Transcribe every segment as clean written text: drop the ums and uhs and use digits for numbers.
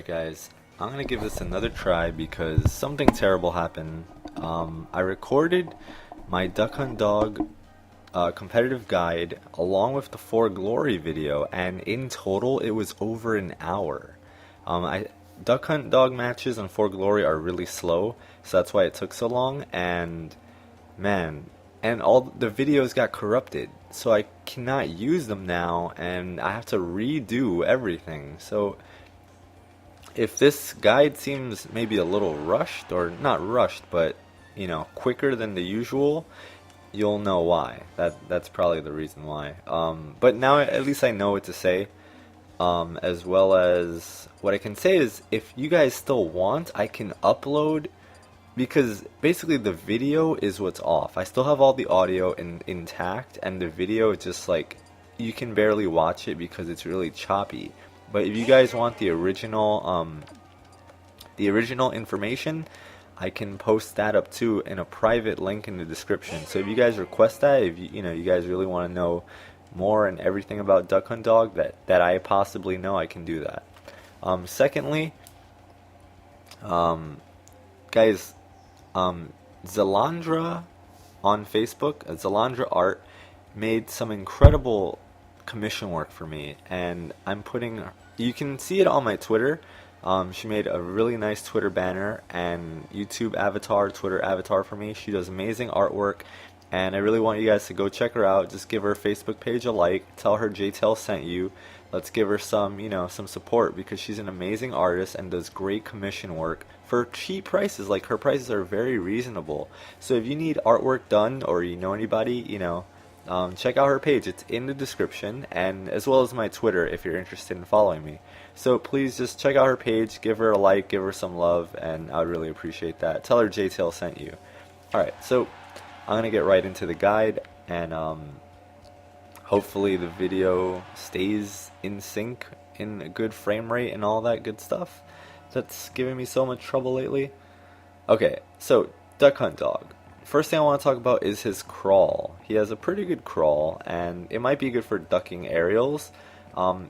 guys, I'm gonna give this another try because something terrible happened. I recorded my Duck Hunt Dog competitive guide along with the For Glory video, and in total it was over an hour. Duck Hunt Dog matches on For Glory are really slow, so that's why it took so long, and man, and all the videos got corrupted, so I cannot use them now, and I have to redo everything. So if this guide seems maybe a little rushed, or not rushed, but quicker than the usual, you'll know why. That's probably the reason why. But now at least I know what to say. As well as what I can say is, if you guys still want, I can upload, because basically the video is what's off. I still have all the audio intact, and the video is just like, you can barely watch it because it's really choppy. But if you guys want the original information, I can post that up too in a private link in the description. So if you guys request that, if you guys really want to know more and everything about Duck Hunt Dog that I possibly know, I can do that. Secondly, guys, XELANDRA on Facebook, XELANDRA Art, made some incredible commission work for me, and you can see it on my Twitter. She made a really nice Twitter banner and YouTube avatar, Twitter avatar for me. She does amazing artwork, and I really want you guys to go check her out. Just give her Facebook page a like, tell her JTail sent you. Let's give her some support, because she's an amazing artist and does great commission work for cheap prices. Like, her prices are very reasonable. So if you need artwork done, or you know anybody, check out her page. It's in the description, and as well as my Twitter if you're interested in following me. So please just check out her page, give her a like, give her some love, and I would really appreciate that. Tell her JTail sent you. Alright, so I'm going to get right into the guide, and hopefully the video stays in sync, in a good frame rate, and all that good stuff that's giving me so much trouble lately. Okay, so Duck Hunt Dog. First thing I want to talk about is his crawl. He has a pretty good crawl, and it might be good for ducking aerials.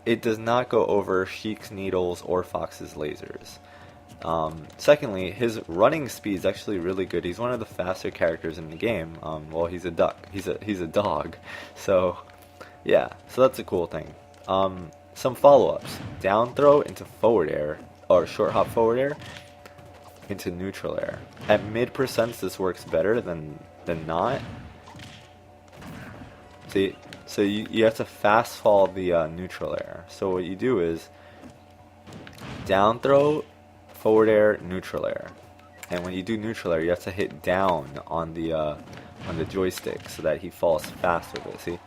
It does not go over Sheik's needles or Fox's lasers. Secondly, his running speed is actually really good. He's one of the faster characters in the game. Well, he's a duck. He's a dog. So yeah, so that's a cool thing. Some follow-ups: down throw into forward air, or short hop forward air into neutral air. At mid percents, this works better than not. See, so you have to fast fall the neutral air. So what you do is down throw, forward air, neutral air, and when you do neutral air, you have to hit down on the joystick so that he falls fast with it. See,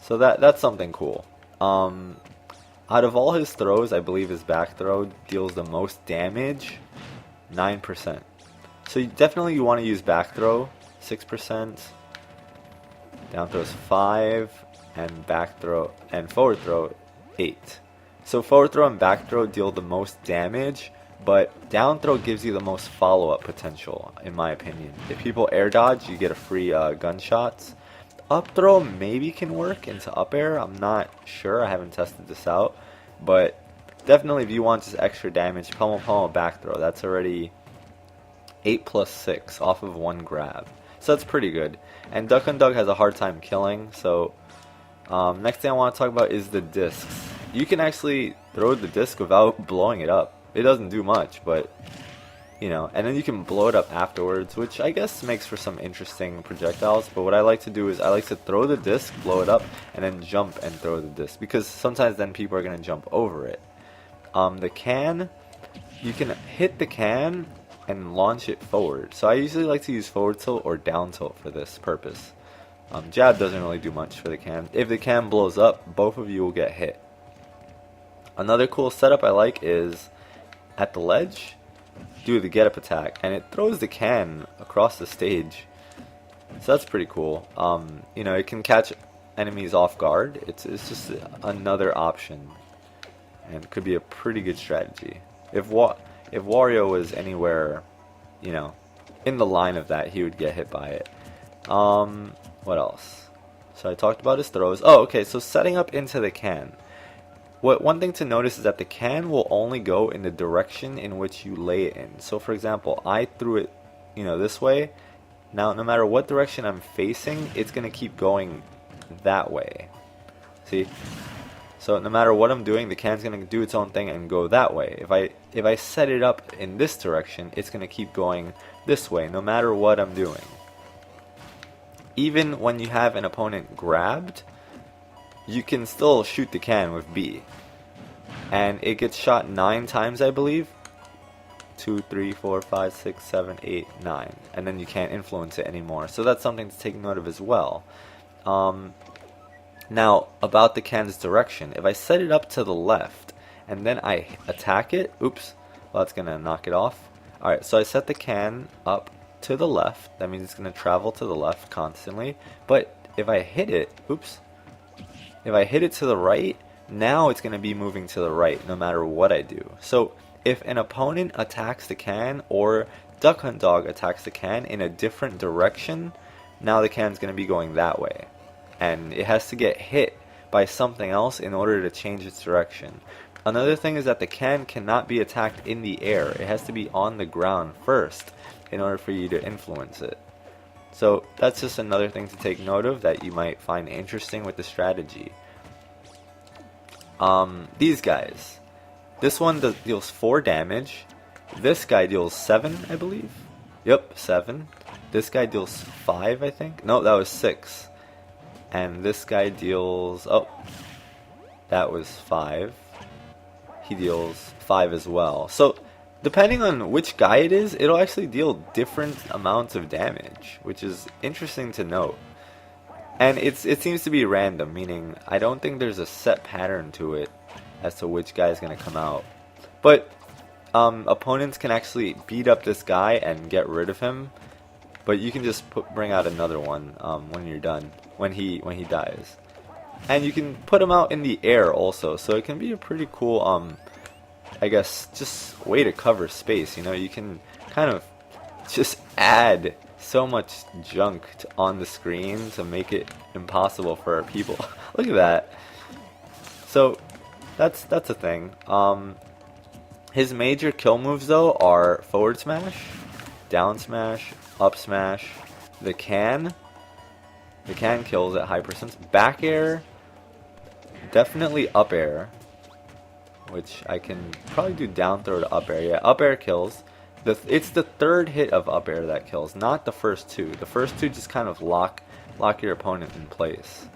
so that's something cool. Out of all his throws, I believe his back throw deals the most damage, 9%. So you want to use back throw, 6%. Down throw is 5, and back throw and forward throw 8. So forward throw and back throw deal the most damage, but down throw gives you the most follow-up potential, in my opinion. If people air dodge, you get a free gunshots. Up throw maybe can work into up air. I'm not sure. I haven't tested this out, but definitely if you want just extra damage, pummel back throw. That's already 8 plus 6 off of one grab. So that's pretty good. And Duck Hunt Dog has a hard time killing. So next thing I want to talk about is the discs. You can actually throw the disc without blowing it up. It doesn't do much, but and then you can blow it up afterwards, which I guess makes for some interesting projectiles. But what I like to do is I like to throw the disc, blow it up, and then jump and throw the disc, because sometimes then people are going to jump over it. The can, you can hit the can and launch it forward. So I usually like to use forward tilt or down tilt for this purpose. Jab doesn't really do much for the can. If the can blows up, both of you will get hit. Another cool setup I like is at the ledge, do the get up attack, and it throws the can across the stage. So that's pretty cool. It can catch enemies off guard. It's just another option, and could be a pretty good strategy. If Wario was anywhere, in the line of that, he would get hit by it. What else? So I talked about his throws. Oh, okay, so setting up into the can. one thing to notice is that the can will only go in the direction in which you lay it in. So for example, I threw it, this way. Now, no matter what direction I'm facing, it's going to keep going that way. See? So no matter what I'm doing, the can's going to do its own thing and go that way. If I set it up in this direction, it's going to keep going this way, no matter what I'm doing. Even when you have an opponent grabbed, you can still shoot the can with B. And it gets shot 9 times, I believe. 2, 3, 4, 5, 6, 7, 8, 9. And then you can't influence it anymore. So that's something to take note of as well. Now, about the can's direction. If I set it up to the left, and then I attack it, oops, well, that's going to knock it off. Alright, so I set the can up to the left. That means it's going to travel to the left constantly. But if I hit it, oops, if I hit it to the right, now it's going to be moving to the right no matter what I do. So if an opponent attacks the can or Duck Hunt Dog attacks the can in a different direction, now the can's going to be going that way. And it has to get hit by something else in order to change its direction. Another thing is that the can cannot be attacked in the air. It has to be on the ground first in order for you to influence it. So that's just another thing to take note of that you might find interesting with the strategy. These guys. This one deals 4 damage. This guy deals 7, I believe. Yep, 7. This guy deals 5, I think. No, that was 6. And this guy deals... oh, that was 5. He deals 5 as well. So, depending on which guy it is, it'll actually deal different amounts of damage, which is interesting to note. And it seems to be random, meaning I don't think there's a set pattern to it as to which guy is going to come out. But opponents can actually beat up this guy and get rid of him. But you can just bring out another one when you're done, when he dies. And you can put him out in the air also, so it can be a pretty cool, I guess, just way to cover space. You can kind of just add so much junk on the screen to make it impossible for people. Look at that. So that's a thing. His major kill moves though are forward smash, down smash, up smash, the can kills at high percents, back air, definitely up air, which I can probably do down throw to up air. Yeah, up air kills. It's the third hit of up air that kills, not the first 2. The first 2 just kind of lock your opponent in place.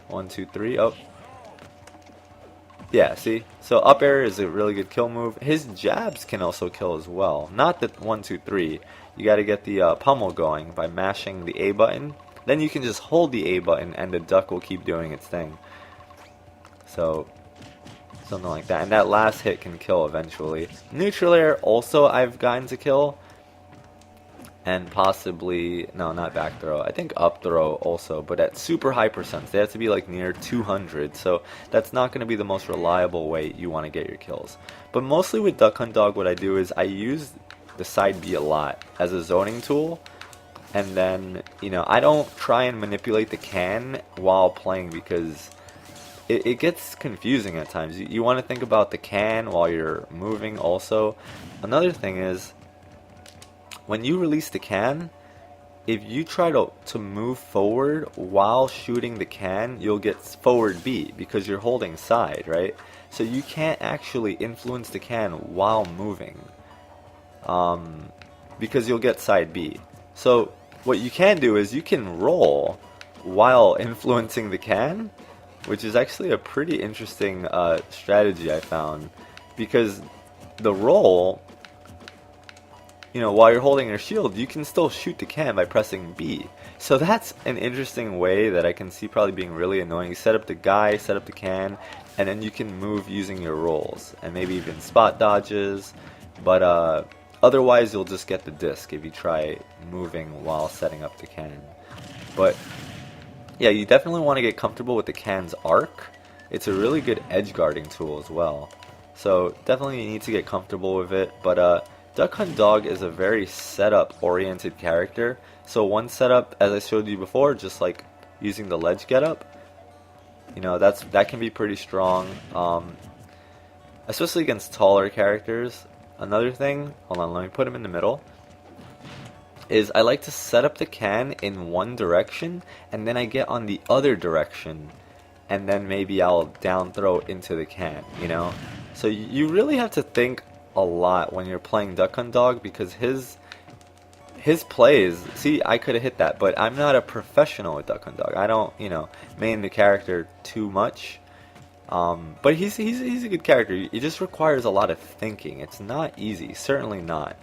1, 2, 3. Oh. Yeah, see? So up air is a really good kill move. His jabs can also kill as well. Not the 1, 2, 3. You got to get the pummel going by mashing the A button. Then you can just hold the A button and the duck will keep doing its thing. So something like that. And that last hit can kill eventually. Neutral air also I've gotten to kill. And possibly, no, not back throw. I think up throw also, but at super high percents. They have to be like near 200. So that's not going to be the most reliable way you want to get your kills. But mostly with Duck Hunt Dog, what I do is I use the side B a lot as a zoning tool. And then, I don't try and manipulate the can while playing because it gets confusing at times. You want to think about the can while you're moving also. Another thing is, when you release the can, if you try to move forward while shooting the can, you'll get forward B because you're holding side, right? So you can't actually influence the can while moving because you'll get side B. So what you can do is you can roll while influencing the can, which is actually a pretty interesting strategy I found, because the roll, while you're holding your shield, you can still shoot the can by pressing B. So that's an interesting way that I can see probably being really annoying. You set up the guy, set up the can, and then you can move using your rolls, and maybe even spot dodges, but otherwise you'll just get the disc if you try moving while setting up the can. But yeah, you definitely want to get comfortable with the can's arc. It's a really good edge guarding tool as well. So definitely you need to get comfortable with it, but Duck Hunt Dog is a very setup-oriented character. So one setup, as I showed you before, just like using the ledge getup, You know, that can be pretty strong, especially against taller characters. Another thing, hold on, let me put him in the middle, is I like to set up the can in one direction, and then I get on the other direction, and then maybe I'll down throw into the can, you know? So you really have to think a lot when you're playing Duck Hunt Dog, because his plays, see, I could have hit that, but I'm not a professional with Duck Hunt Dog. I don't, you know, main the character too much. But he's a good character. It just requires a lot of thinking. It's not easy, certainly not.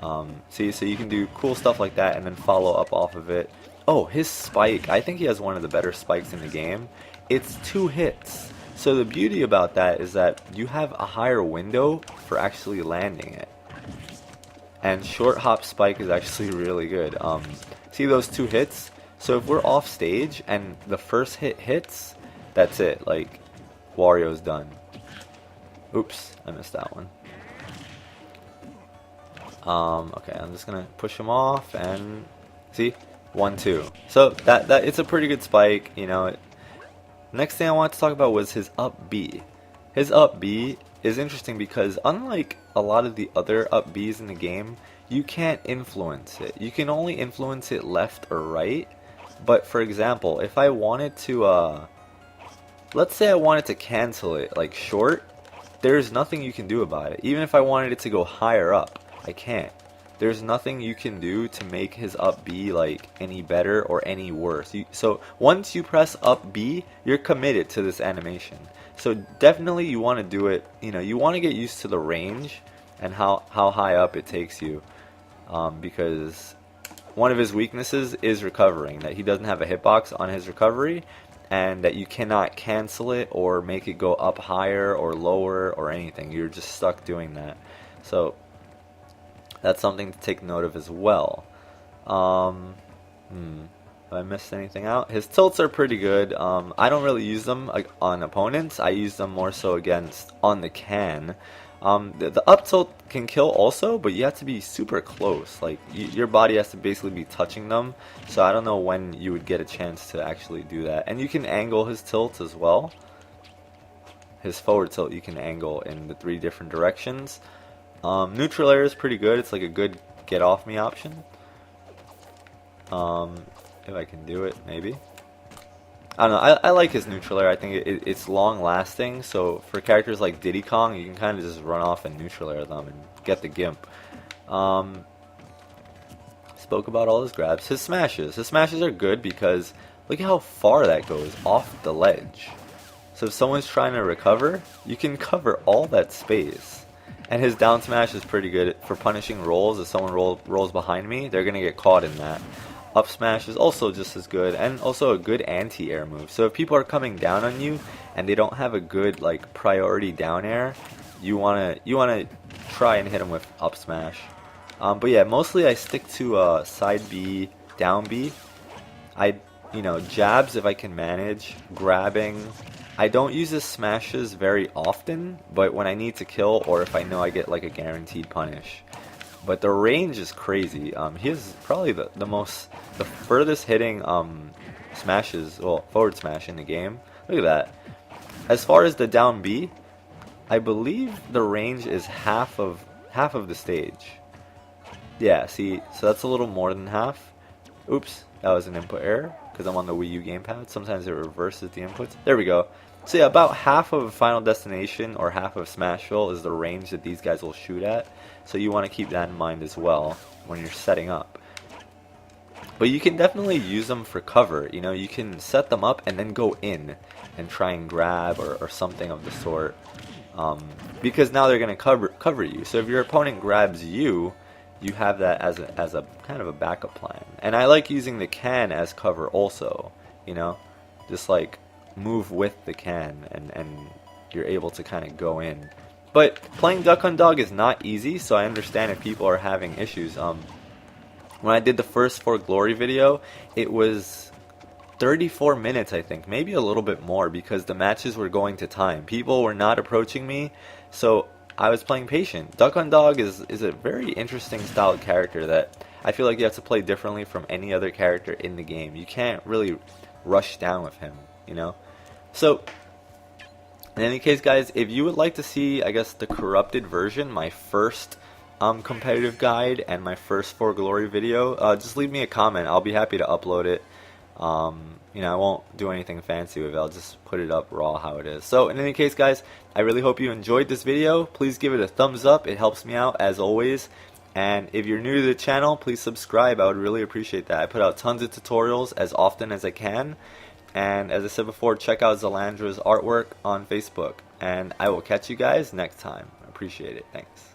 So you can do cool stuff like that and then follow up off of it. Oh, his spike, I think he has one of the better spikes in the game. It's 2 hits. So the beauty about that is that you have a higher window for actually landing it. And short hop spike is actually really good. See those 2 hits? So if we're off stage and the first hit hits, that's it. Like, Wario's done. Oops, I missed that one. Okay, I'm just gonna push him off and see, 1-2. So that it's a pretty good spike, you know. Next thing I wanted to talk about was his up B. His up B is interesting because unlike a lot of the other up Bs in the game, you can't influence it. You can only influence it left or right. But for example, if I wanted to, let's say I wanted to cancel it like short, there's nothing you can do about it. Even if I wanted it to go higher up, I can't. There's nothing you can do to make his up B like any better or any worse. So once you press up B, you're committed to this animation. So definitely you want to do it, you know, you want to get used to the range and how high up it takes you. Because one of his weaknesses is recovering, that he doesn't have a hitbox on his recovery, and that you cannot cancel it or make it go up higher or lower or anything. You're just stuck doing that. So that's something to take note of as well. Have I missed anything out? His tilts are pretty good. I don't really use them on opponents. I use them more so on the can. The up tilt can kill also, but you have to be super close. Like, your body has to basically be touching them. So I don't know when you would get a chance to actually do that. And you can angle his tilts as well. His forward tilt you can angle in the 3 different directions. Neutral air is pretty good. It's like a good get off me option. If I can do it, maybe. I don't know, I like his neutral air. I think it's long lasting, so for characters like Diddy Kong, you can kind of just run off and neutral air them and get the gimp. Spoke about all his grabs. His smashes are good because look at how far that goes off the ledge. So if someone's trying to recover, you can cover all that space. And his down smash is pretty good for punishing rolls. If someone rolls behind me, they're going to get caught in that. Up smash is also just as good, and also a good anti-air move. So if people are coming down on you and they don't have a good like priority down air, you wanna try and hit them with up smash. But yeah, mostly I stick to side B, down B. Jabs if I can manage, grabbing. I don't use his smashes very often, but when I need to kill or if I know I get like a guaranteed punish. But the range is crazy. He has probably the furthest hitting smashes, well, forward smash in the game. Look at that. As far as the down B, I believe the range is half of the stage. Yeah, see, so that's a little more than half. Oops, that was an input error because I'm on the Wii U gamepad. Sometimes it reverses the inputs. There we go. So yeah, about half of Final Destination or half of Smashville is the range that these guys will shoot at. So you want to keep that in mind as well when you're setting up. But you can definitely use them for cover. You know, you can set them up and then go in and try and grab or something of the sort. Because now they're going to cover you. So if your opponent grabs you, you have that as a kind of a backup plan. And I like using the can as cover also. You know, just like move with the can and you're able to kind of go in. But playing Duck Hunt Dog is not easy, so I understand if people are having issues. When I did the first For Glory video, it was 34 minutes, I think, maybe a little bit more, because the matches were going to time. People were not approaching me, so I was playing patient. Duck Hunt Dog is a very interesting styled character that I feel like you have to play differently from any other character in the game. You can't really rush down with him, you know? So, in any case, guys, if you would like to see, I guess, the corrupted version, my first competitive guide and my first For Glory video, just leave me a comment. I'll be happy to upload it. You know, I won't do anything fancy with it. I'll just put it up raw how it is. So, in any case, guys, I really hope you enjoyed this video. Please give it a thumbs up. It helps me out, as always. And if you're new to the channel, please subscribe. I would really appreciate that. I put out tons of tutorials as often as I can. And as I said before, check out XELANDRA'S artwork on Facebook. And I will catch you guys next time. I appreciate it. Thanks.